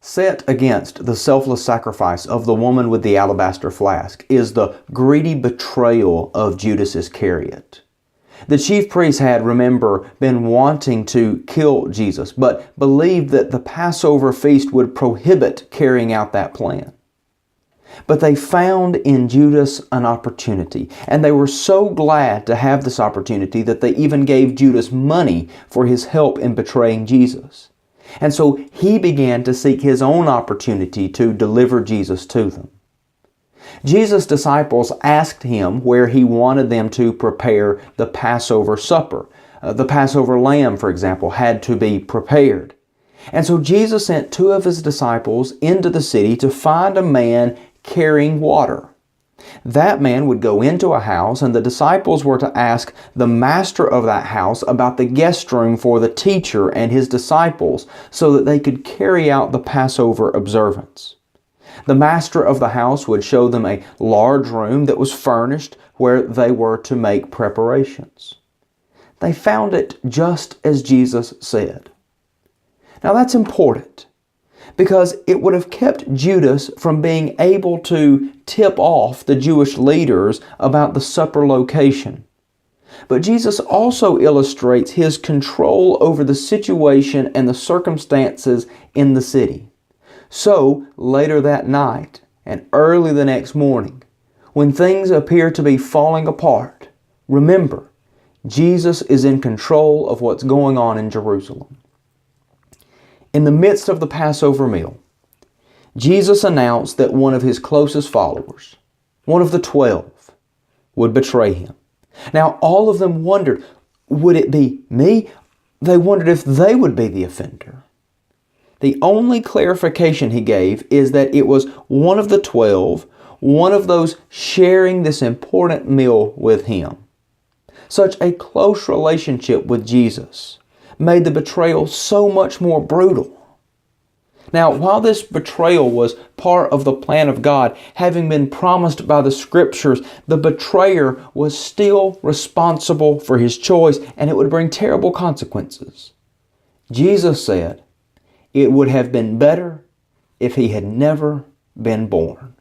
Set against the selfless sacrifice of the woman with the alabaster flask is the greedy betrayal of Judas Iscariot. The chief priests had, remember, been wanting to kill Jesus, but believed that the Passover feast would prohibit carrying out that plan. But they found in Judas an opportunity, and they were so glad to have this opportunity that they even gave Judas money for his help in betraying Jesus. And so he began to seek his own opportunity to deliver Jesus to them. Jesus' disciples asked him where he wanted them to prepare the Passover supper. The Passover lamb, for example, had to be prepared. And so Jesus sent two of his disciples into the city to find a man carrying water. That man would go into a house, and the disciples were to ask the master of that house about the guest room for the teacher and his disciples so that they could carry out the Passover observance. The master of the house would show them a large room that was furnished where they were to make preparations. They found it just as Jesus said. Now that's important, because it would have kept Judas from being able to tip off the Jewish leaders about the supper location. But Jesus also illustrates his control over the situation and the circumstances in the city. So, later that night and early the next morning, when things appear to be falling apart, remember, Jesus is in control of what's going on in Jerusalem. In the midst of the Passover meal, Jesus announced that one of his closest followers, one of the 12, would betray him. Now, all of them wondered, would it be me? They wondered if they would be the offender. The only clarification he gave is that it was one of the 12, one of those sharing this important meal with him. Such a close relationship with Jesus made the betrayal so much more brutal. Now, while this betrayal was part of the plan of God, having been promised by the Scriptures, the betrayer was still responsible for his choice, and it would bring terrible consequences. Jesus said, "It would have been better if he had never been born."